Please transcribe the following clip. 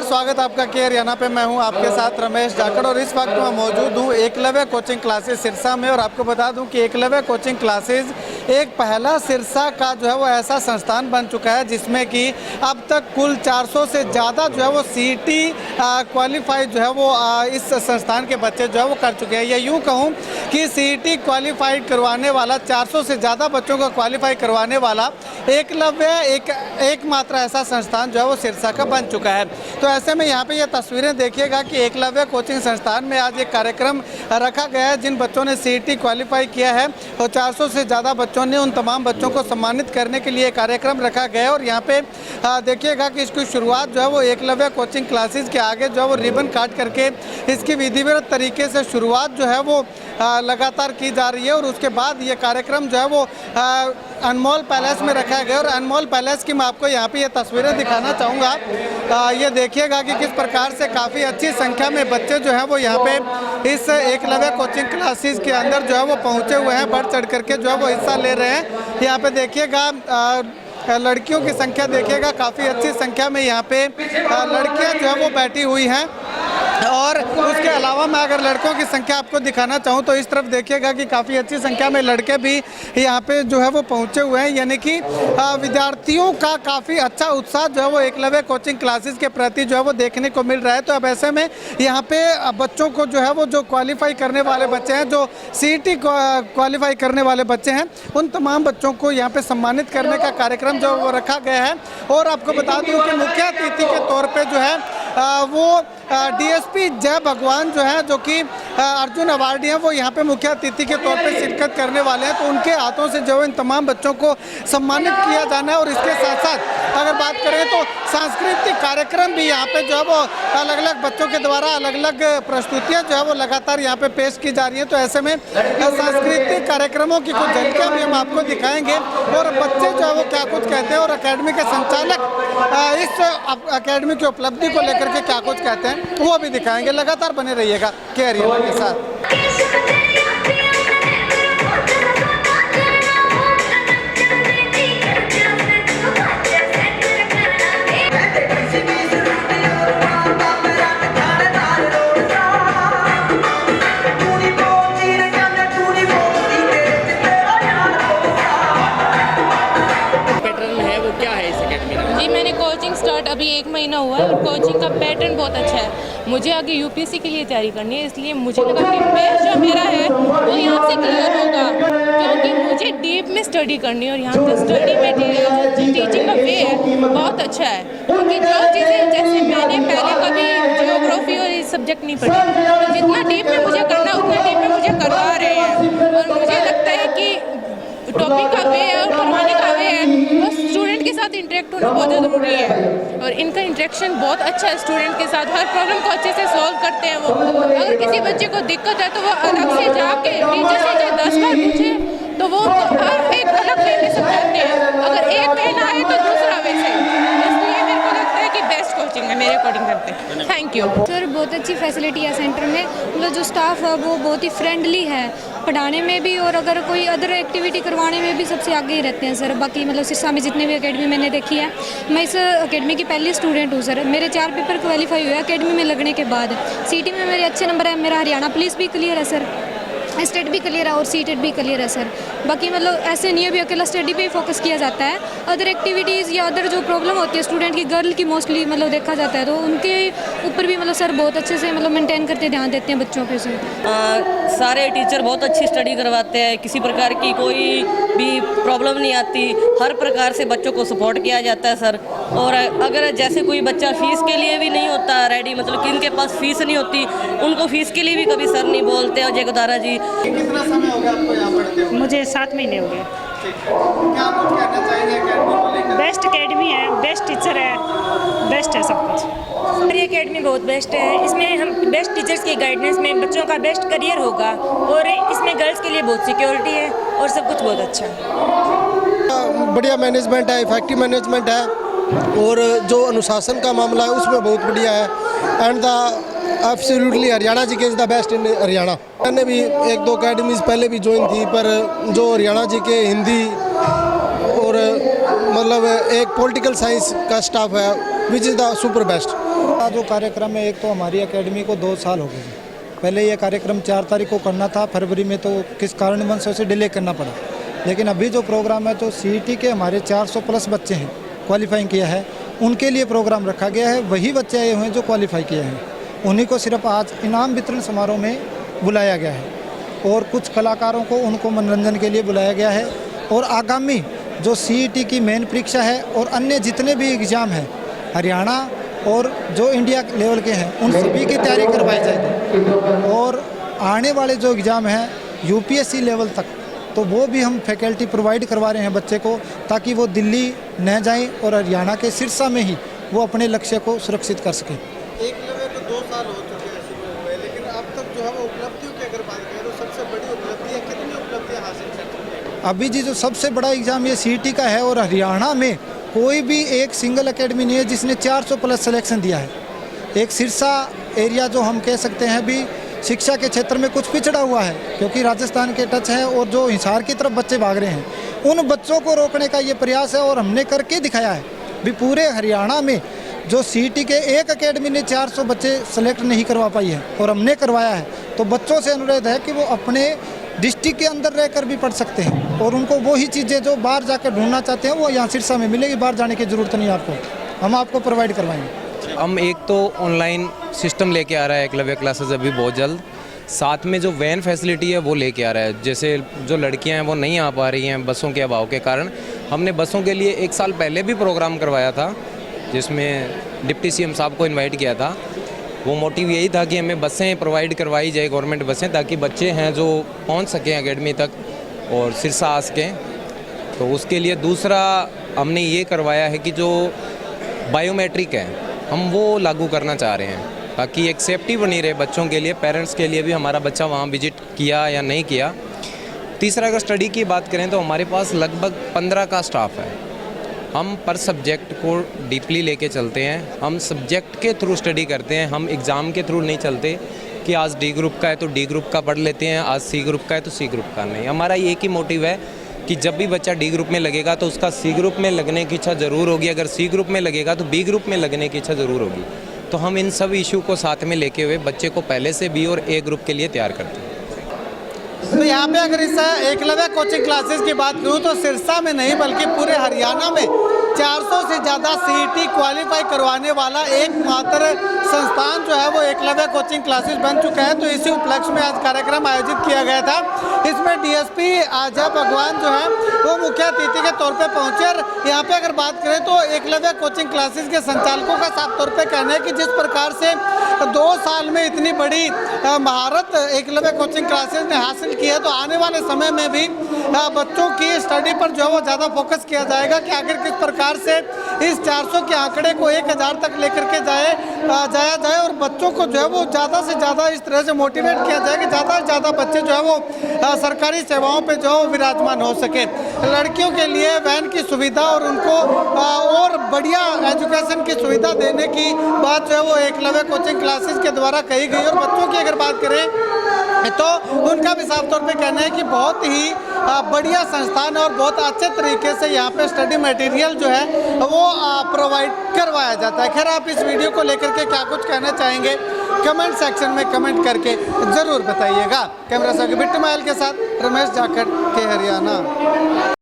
नमस्कार, स्वागत आपका के हरियाणा पे। मैं हूं आपके साथ रमेश जाखड़ और इस वक्त मैं मौजूद हूं एकलव्य कोचिंग क्लासेस सिरसा में। और आपको बता दूं कि एकलव्य कोचिंग क्लासेस एक पहला सिरसा का जो है वो ऐसा संस्थान बन चुका है जिसमें कि अब तक कुल 400 से ज़्यादा जो है वो सीईटी क्वालिफाई जो है वो इस संस्थान के बच्चे जो है वो कर चुके हैं। या यूँ कहूँ कि सीईटी क्वालिफाइड करवाने वाला 400 से ज़्यादा बच्चों को क्वालिफाई करवाने वाला एकलव्य एकमात्र ऐसा संस्थान जो है वो सिरसा का बन चुका है। तो ऐसे में यहाँ पे ये तस्वीरें देखिएगा कि एकलव्य कोचिंग संस्थान में आज एक कार्यक्रम रखा गया है। जिन बच्चों ने सीईटी क्वालिफाई किया है और 400 से ज़्यादा बच्चों ने, उन तमाम बच्चों को सम्मानित करने के लिए कार्यक्रम रखा गया है। और यहाँ पे देखिएगा कि इसकी शुरुआत जो है वो एकलव्य कोचिंग क्लासेस के आगे जो है वो रिबन काट करके इसकी विधिवत तरीके से शुरुआत जो है वो लगातार की जा रही है। और उसके बाद ये कार्यक्रम जो है वो अनमोल पैलेस में रखा गया। और अनमोल पैलेस की मैं आपको यहाँ पे ये तस्वीरें दिखाना चाहूँगा। ये देखिएगा कि किस प्रकार से काफ़ी अच्छी संख्या में बच्चे जो हैं वो यहाँ पे इस एकलव्य कोचिंग क्लासेस के अंदर जो है वो पहुँचे हुए हैं, बढ़ चढ़ करके जो है वो हिस्सा ले रहे हैं। यहाँ पे देखिएगा लड़कियों की संख्या देखिएगा, काफ़ी अच्छी संख्या में यहाँ पे लड़कियाँ जो है वो बैठी हुई हैं। और उसके अलावा मैं अगर लड़कों की संख्या आपको दिखाना चाहूँ तो इस तरफ देखिएगा कि काफ़ी अच्छी संख्या में लड़के भी यहाँ पे जो है वो पहुँचे हुए हैं। यानी कि विद्यार्थियों का काफ़ी अच्छा उत्साह जो है वो एकलव्य कोचिंग क्लासेस के प्रति जो है वो देखने को मिल रहा है। तो अब ऐसे में यहाँ पे बच्चों को जो है वो जो क्वालिफाई करने वाले बच्चे हैं, जो सीईटी क्वालिफाई करने वाले बच्चे हैं, उन तमाम बच्चों को यहाँ पे सम्मानित करने का कार्यक्रम जो वो रखा गया है। और आपको बता दूँ कि मुख्य अतिथि के तौर पर जो है वो डीएसपी जय भगवान जो है, जो कि अर्जुन अवार्डी हैं, वो यहाँ पे मुख्य अतिथि के तौर पे शिरकत करने वाले हैं। तो उनके हाथों से जो है इन तमाम बच्चों को सम्मानित किया जाना है। और इसके साथ साथ अगर बात करें तो सांस्कृतिक कार्यक्रम भी यहाँ पे जो है वो अलग अलग बच्चों के द्वारा अलग अलग प्रस्तुतियाँ जो है वो लगातार यहाँ पे पेश की जा रही है। तो ऐसे में सांस्कृतिक कार्यक्रमों की कुछ झलकियाँ भी हम आपको दिखाएंगे और बच्चे जो है वो क्या कुछ कहते हैं और अकेडमी के संचालक इस अकेडमी की उपलब्धि को लेकर के क्या कुछ कहते हैं वो भी दिखाएंगे। लगातार बने रहिएगा के हरियाणा के साथ। स्टार्ट अभी 1 महीना हुआ है और कोचिंग का पैटर्न बहुत अच्छा है। मुझे आगे यूपीएससी के लिए तैयारी करनी है, इसलिए मुझे लगा कि बेस जो मेरा है वो यहाँ से क्लियर होगा, क्योंकि मुझे डीप में स्टडी करनी है। और यहाँ पे स्टडी में जो टीचिंग का वे है बहुत अच्छा है, क्योंकि जो चीज़ें जैसे मैंने पहले कभी जियोग्राफी और ये सब्जेक्ट नहीं पढ़ी, तो जितना डीप में मुझे करना उतना डीप में मुझे करवा रहे हैं। और मुझे लगता है कि टॉपिक का वे है और पढ़ाने का वे है, वो स्टूडेंट के साथ इंटरेक्ट होना बहुत ज़रूरी है। और इनका इंटरेक्शन बहुत अच्छा है स्टूडेंट के साथ, हर प्रॉब्लम को अच्छे से सॉल्व करते हैं वो। अगर किसी बच्चे को दिक्कत है तो वो अलग से जाके टीचर से चाहे 10 बार पूछे तो वो हर एक अलग वे में समझाते हैं। अगर एक वे ना आए तो दूसरा वे से। इसलिए मेरे को लगता है कि बेस्ट कोचिंग है मेरे अकॉर्डिंग करते हैं। Thank you sir. बहुत अच्छी फैसिलिटी है सेंटर में, मतलब जो स्टाफ है वो बहुत ही फ्रेंडली है पढ़ाने में भी, और अगर कोई अदर एक्टिविटी करवाने में भी सबसे आगे ही रहते हैं सर। बाकी मतलब सिरसा में जितने भी एकेडमी मैंने देखी है, मैं इस एकेडमी की पहली स्टूडेंट हूँ सर। मेरे 4 पेपर क्वालिफाई हुए एकेडमी में लगने के बाद। सीईटी में मेरे अच्छे नंबर है, मेरा हरियाणा पुलिस भी क्लियर है सर, स्टेट भी क्लियर है और सीटेट भी क्लियर है सर। बाकी मतलब ऐसे नहीं है भी अकेला स्टडी पे ही फोकस किया जाता है, अदर एक्टिविटीज़ या अदर जो प्रॉब्लम होती है स्टूडेंट की, गर्ल की मोस्टली मतलब देखा जाता है, तो उनके ऊपर भी मतलब सर बहुत अच्छे से मतलब मेंटेन करते ध्यान देते हैं बच्चों पे सर। सारे टीचर बहुत अच्छी स्टडी करवाते हैं, किसी प्रकार की कोई भी प्रॉब्लम नहीं आती, हर प्रकार से बच्चों को सपोर्ट किया जाता है सर। और अगर जैसे कोई बच्चा फ़ीस के लिए भी नहीं होता रेडी, मतलब कि इनके पास फ़ीस नहीं होती, उनको फ़ीस के लिए भी कभी सर नहीं बोलते अजय गोदारा जी। कितना समय हो गया आपको यहाँ पढ़ते हुए? मुझे 7 महीने हो गए। क्या कुछ कहना चाहेंगे एकेडमी को लेकर? बेस्ट एकेडमी है, बेस्ट टीचर है, बेस्ट है सब कुछ। हमारी एकेडमी बहुत बेस्ट है, इसमें हम बेस्ट टीचर्स की गाइडेंस में बच्चों का बेस्ट करियर होगा, और इसमें गर्ल्स के लिए बहुत सिक्योरिटी है और सब कुछ बहुत अच्छा है। बढ़िया मैनेजमेंट है, इफेक्टिव मैनेजमेंट है, और जो अनुशासन का मामला है उसमें बहुत बढ़िया है। एंड द एब्सोल्युटली हरियाणा जी के is the best in Haryana. मैंने भी 1-2 अकेडमीज़ पहले भी ज्वाइन थी, पर जो हरियाणा जी के हिंदी और मतलब एक पॉलिटिकल साइंस का स्टाफ है which is the super best. जो कार्यक्रम है, एक तो हमारी एकेडमी को 2 साल हो गए। पहले ये कार्यक्रम 4 तारीख को करना था फरवरी में, तो किस कारणवश उसे डिले करना पड़ा। लेकिन अभी जो प्रोग्राम है, तो CET के हमारे 400 प्लस बच्चे हैं क्वालिफाइंग किया है, उनके लिए प्रोग्राम रखा गया है। वही बच्चे आए हुए हैं जो क्वालिफाई किए हैं, उन्हीं को सिर्फ आज इनाम वितरण समारोह में बुलाया गया है और कुछ कलाकारों को उनको मनोरंजन के लिए बुलाया गया है। और आगामी जो CET की मेन परीक्षा है और अन्य जितने भी एग्ज़ाम हैं हरियाणा और जो इंडिया लेवल के हैं, उन सभी की तैयारी करवाई जाएगी। और आने वाले जो एग्ज़ाम हैं UPSC लेवल तक, तो वो भी हम फैकल्टी प्रोवाइड करवा रहे हैं बच्चे को, ताकि वो दिल्ली न जाएं और हरियाणा के सिरसा में ही वो अपने लक्ष्य को सुरक्षित कर सकें। एकलव्य को 2 साल हो चुके हैं शुरू हुए, लेकिन अब तक जो है वो उपलब्धियों की अगर बात करें तो सबसे बड़ी उपलब्धि है, कितनी उपलब्धियाँ हासिल कर चुके हैं? अभी जी जो सबसे बड़ा एग्ज़ाम ये CET का है, और हरियाणा में कोई भी एक सिंगल एकेडमी नहीं है जिसने 400 प्लस सिलेक्शन दिया है। एक सिरसा एरिया जो हम कह सकते हैं भी शिक्षा के क्षेत्र में कुछ पिछड़ा हुआ है, क्योंकि राजस्थान के टच है और जो हिसार की तरफ बच्चे भाग रहे हैं, उन बच्चों को रोकने का ये प्रयास है और हमने करके दिखाया है। भी पूरे हरियाणा में जो CET के एक एकेडमी ने 400 बच्चे सेलेक्ट नहीं करवा पाई है और हमने करवाया है। तो बच्चों से अनुरोध है कि वो अपने डिस्ट्रिक्ट के अंदर रहकर भी पढ़ सकते हैं और उनको वही चीज़ें जो बाहर जाकर ढूंढना चाहते हैं वो यहाँ सिरसा में मिलेगी। बाहर जाने की ज़रूरत नहीं आपको, हम आपको प्रोवाइड करवाएंगे। हम एक तो ऑनलाइन सिस्टम लेके आ रहा है एकलव्य क्लासेस अभी बहुत जल्द, साथ में जो वैन फैसिलिटी है वो लेके आ रहा है। जैसे जो लड़कियां हैं वो नहीं आ पा रही हैं बसों के अभाव के कारण, हमने बसों के लिए 1 साल पहले भी प्रोग्राम करवाया था, जिसमें डिप्टी CM साहब को इनवाइट किया था। वो मोटिव यही था कि हमें बसें प्रोवाइड करवाई जाए, गवर्नमेंट बसें, ताकि बच्चे हैं जो पहुंच सकें एकेडमी तक और सिरसा आ सकें। तो उसके लिए दूसरा हमने ये करवाया है कि जो बायोमेट्रिक है हम वो लागू करना चाह रहे हैं, ताकि एक सेफ्टी बनी रहे बच्चों के लिए, पेरेंट्स के लिए भी, हमारा बच्चा वहाँ विजिट किया या नहीं किया। तीसरा, अगर स्टडी की बात करें तो हमारे पास लगभग 15 का स्टाफ है। हम पर सब्जेक्ट को डीपली लेके चलते हैं, हम सब्जेक्ट के थ्रू स्टडी करते हैं, हम एग्ज़ाम के थ्रू नहीं चलते कि आज D ग्रुप का है तो D ग्रुप का पढ़ लेते हैं, आज C ग्रुप का है तो C ग्रुप का नहीं। हमारा एक ही मोटिव है कि जब भी बच्चा D ग्रुप में लगेगा तो उसका C ग्रुप में लगने की इच्छा ज़रूर होगी, अगर C ग्रुप में लगेगा तो B ग्रुप में लगने की इच्छा ज़रूर होगी। तो हम इन सब इशू को साथ में लेके हुए बच्चे को पहले से B और A ग्रुप के लिए तैयार करते हैं। तो यहाँ पे अगर इस एकलव्य कोचिंग क्लासेस की बात करूँ तो सिरसा में नहीं बल्कि पूरे हरियाणा में 400 से ज़्यादा CET क्वालिफाई करवाने वाला एकमात्र संस्थान जो है वो एकलव्य कोचिंग क्लासेस बन चुका है। तो इसी उपलक्ष्य में आज कार्यक्रम आयोजित किया गया था। इसमें DSP अजय भगवान जो है वो मुख्य अतिथि के तौर पे पहुंचे। और यहाँ पे अगर बात करें तो एकलव्य कोचिंग क्लासेस के संचालकों का साफ तौर पे कहना है कि जिस प्रकार से 2 साल में इतनी बड़ी महारत एकलव्य कोचिंग क्लासेस ने हासिल की है, तो आने वाले समय में भी बच्चों की स्टडी पर जो है वो ज़्यादा फोकस किया जाएगा कि आखिर किस प्रकार से इस 400 के आंकड़े को 1000 तक लेकर के जाया जाए और बच्चों को जो है वो ज़्यादा से ज़्यादा इस तरह से मोटिवेट किया जाए कि ज़्यादा से ज़्यादा बच्चे जो है वो सरकारी सेवाओं पे जो है विराजमान हो सके। लड़कियों के लिए वैन की सुविधा और उनको और बढ़िया एजुकेशन की सुविधा देने की बात जो है वो एकलव्य कोचिंग क्लासेस के द्वारा कही गई। और बच्चों की अगर बात करें तो उनका भी साफ तौर पे कहना है कि बहुत ही बढ़िया संस्थान है और बहुत अच्छे तरीके से यहाँ पे स्टडी मटेरियल जो है वो प्रोवाइड करवाया जाता है। खैर, आप इस वीडियो को लेकर के क्या कुछ कहना चाहेंगे कमेंट सेक्शन में कमेंट करके ज़रूर बताइएगा। कैमरा से बिट्टू महल के साथ रमेश जाखड़ के हरियाणा।